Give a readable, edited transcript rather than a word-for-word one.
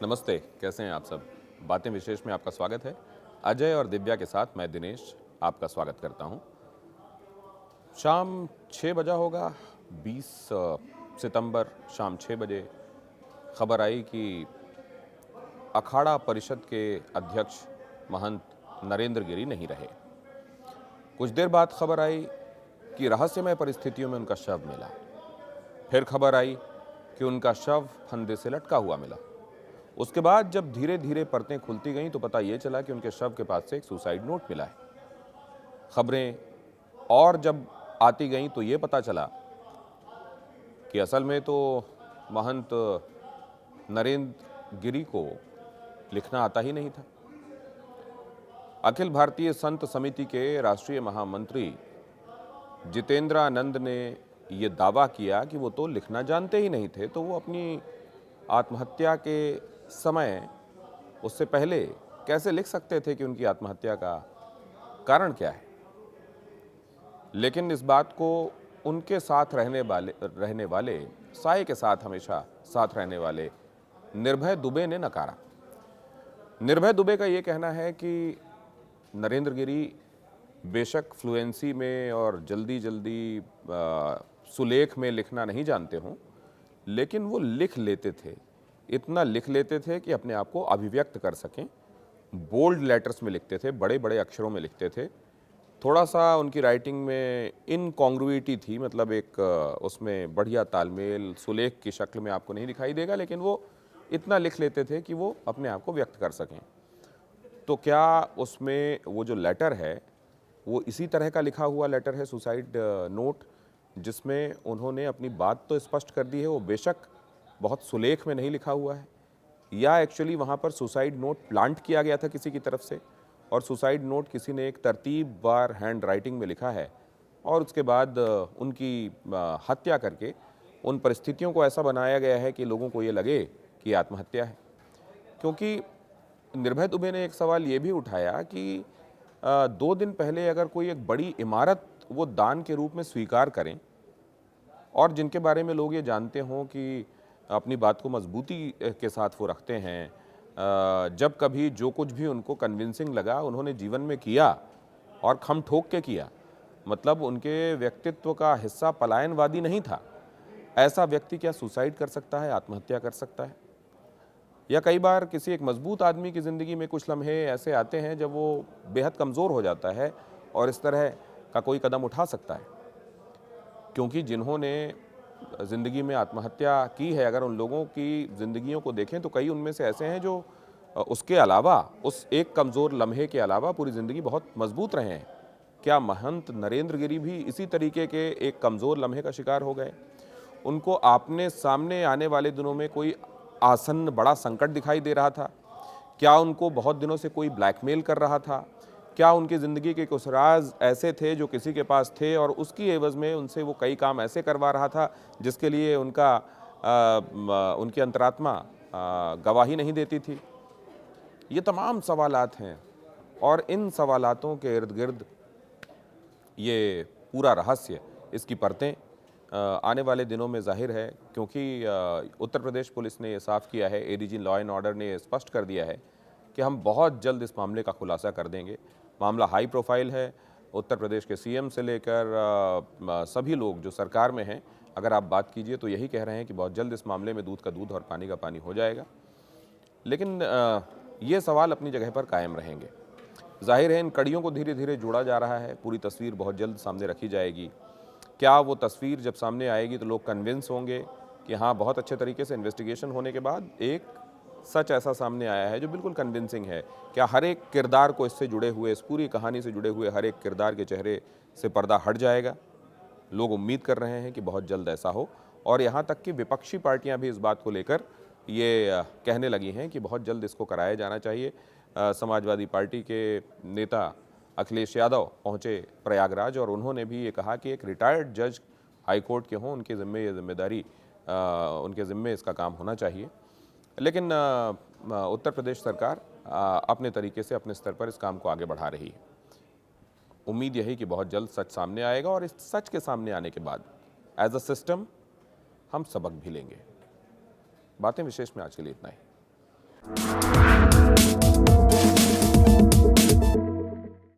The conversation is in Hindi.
नमस्ते, कैसे हैं आप सब? बातें विशेष में आपका स्वागत है। अजय और दिव्या के साथ मैं दिनेश आपका स्वागत करता हूं। शाम 6 बजा होगा, 20 सितंबर शाम 6 बजे खबर आई कि अखाड़ा परिषद के अध्यक्ष महंत नरेंद्र गिरी नहीं रहे। कुछ देर बाद खबर आई कि रहस्यमय परिस्थितियों में उनका शव मिला। फिर खबर आई कि उनका शव फंदे से लटका हुआ मिला। उसके बाद जब धीरे धीरे परतें खुलती गईं तो पता ये चला कि उनके शव के पास से एक सुसाइड नोट मिला है। खबरें और जब आती गईं तो ये पता चला कि असल में तो महंत नरेंद्र गिरी को लिखना आता ही नहीं था। अखिल भारतीय संत समिति के राष्ट्रीय महामंत्री जितेंद्रानंद ने ये दावा किया कि वो तो लिखना जानते ही नहीं थे, तो वो अपनी आत्महत्या के समय उससे पहले कैसे लिख सकते थे कि उनकी आत्महत्या का कारण क्या है। लेकिन इस बात को उनके साथ रहने वाले साए के साथ हमेशा साथ रहने वाले निर्भय दुबे ने नकारा। निर्भय दुबे का ये कहना है कि नरेंद्र गिरी बेशक फ्लुएंसी में और जल्दी जल्दी सुलेख में लिखना नहीं जानते हों, लेकिन वो लिख लेते थे, इतना लिख लेते थे कि अपने आप को अभिव्यक्त कर सकें। बोल्ड लेटर्स में लिखते थे, बड़े बड़े अक्षरों में लिखते थे। थोड़ा सा उनकी राइटिंग में इनकॉन्ग्रुइटी थी, मतलब एक उसमें बढ़िया तालमेल सुलेख की शक्ल में आपको नहीं दिखाई देगा, लेकिन वो इतना लिख लेते थे कि वो अपने आप को व्यक्त कर सकें। तो क्या उसमें वो जो लेटर है वो इसी तरह का लिखा हुआ लेटर है, सुसाइड नोट, जिसमें उन्होंने अपनी बात तो स्पष्ट कर दी है, वो बेशक बहुत सुलेख में नहीं लिखा हुआ है, या एक्चुअली वहाँ पर सुसाइड नोट प्लांट किया गया था किसी की तरफ से और सुसाइड नोट किसी ने एक तरतीबवार हैंड राइटिंग में लिखा है और उसके बाद उनकी हत्या करके उन परिस्थितियों को ऐसा बनाया गया है कि लोगों को ये लगे कि आत्महत्या है। क्योंकि निर्भय दुबे ने एक सवाल ये भी उठाया कि 2 दिन पहले अगर कोई एक बड़ी इमारत वो दान के रूप में स्वीकार करें और जिनके बारे में लोग ये जानते हों कि अपनी बात को मजबूती के साथ वो रखते हैं, जब कभी जो कुछ भी उनको कन्विंसिंग लगा उन्होंने जीवन में किया और खम ठोक के किया, मतलब उनके व्यक्तित्व का हिस्सा पलायनवादी नहीं था। ऐसा व्यक्ति क्या सुसाइड कर सकता है, आत्महत्या कर सकता है? या कई बार किसी एक मजबूत आदमी की ज़िंदगी में कुछ लम्हे ऐसे आते हैं जब वो बेहद कमज़ोर हो जाता है और इस तरह का कोई कदम उठा सकता है। क्योंकि जिन्होंने ज़िंदगी में आत्महत्या की है, अगर उन लोगों की ज़िंदगियों को देखें तो कई उनमें से ऐसे हैं जो उसके अलावा, उस एक कमज़ोर लम्हे के अलावा पूरी ज़िंदगी बहुत मजबूत रहे हैं। क्या महंत नरेंद्र गिरी भी इसी तरीके के एक कमज़ोर लम्हे का शिकार हो गए? उनको आपने सामने आने वाले दिनों में कोई आसन्न बड़ा संकट दिखाई दे रहा था? क्या उनको बहुत दिनों से कोई ब्लैकमेल कर रहा था? क्या उनकी ज़िंदगी के कुछ राज ऐसे थे जो किसी के पास थे और उसकी एवज़ में उनसे वो कई काम ऐसे करवा रहा था जिसके लिए उनकी अंतरात्मा गवाही नहीं देती थी? ये तमाम सवालात हैं और इन सवालातों के इर्द-गिर्द ये पूरा रहस्य, इसकी परतें आने वाले दिनों में ज़ाहिर है, क्योंकि उत्तर प्रदेश पुलिस ने ये साफ़ किया है, एडीजी लॉ एंड ऑर्डर ने स्पष्ट कर दिया है कि हम बहुत जल्द इस मामले का खुलासा कर देंगे। मामला हाई प्रोफाइल है। उत्तर प्रदेश के सीएम से लेकर सभी लोग जो सरकार में हैं, अगर आप बात कीजिए तो यही कह रहे हैं कि बहुत जल्द इस मामले में दूध का दूध और पानी का पानी हो जाएगा। लेकिन ये सवाल अपनी जगह पर कायम रहेंगे। ज़ाहिर है इन कड़ियों को धीरे धीरे जोड़ा जा रहा है, पूरी तस्वीर बहुत जल्द सामने रखी जाएगी। क्या वो तस्वीर जब सामने आएगी तो लोग कन्विंस होंगे कि हाँ, बहुत अच्छे तरीके से इन्वेस्टिगेशन होने के बाद एक सच ऐसा सामने आया है जो बिल्कुल कन्विंसिंग है? क्या हर एक किरदार को इससे जुड़े हुए, इस पूरी कहानी से जुड़े हुए हर एक किरदार के चेहरे से पर्दा हट जाएगा? लोग उम्मीद कर रहे हैं कि बहुत जल्द ऐसा हो और यहाँ तक कि विपक्षी पार्टियाँ भी इस बात को लेकर ये कहने लगी हैं कि बहुत जल्द इसको कराया जाना चाहिए। समाजवादी पार्टी के नेता अखिलेश यादव पहुँचे प्रयागराज और उन्होंने भी ये कहा कि एक रिटायर्ड जज हाईकोर्ट के हों, उनके ज़िम्मे ये जिम्मेदारी, उनके ज़िम्मे इसका काम होना चाहिए। लेकिन उत्तर प्रदेश सरकार अपने तरीके से अपने स्तर पर इस काम को आगे बढ़ा रही है। उम्मीद यही कि बहुत जल्द सच सामने आएगा और इस सच के सामने आने के बाद एज अ सिस्टम हम सबक भी लेंगे। बातें विशेष में आज के लिए इतना ही।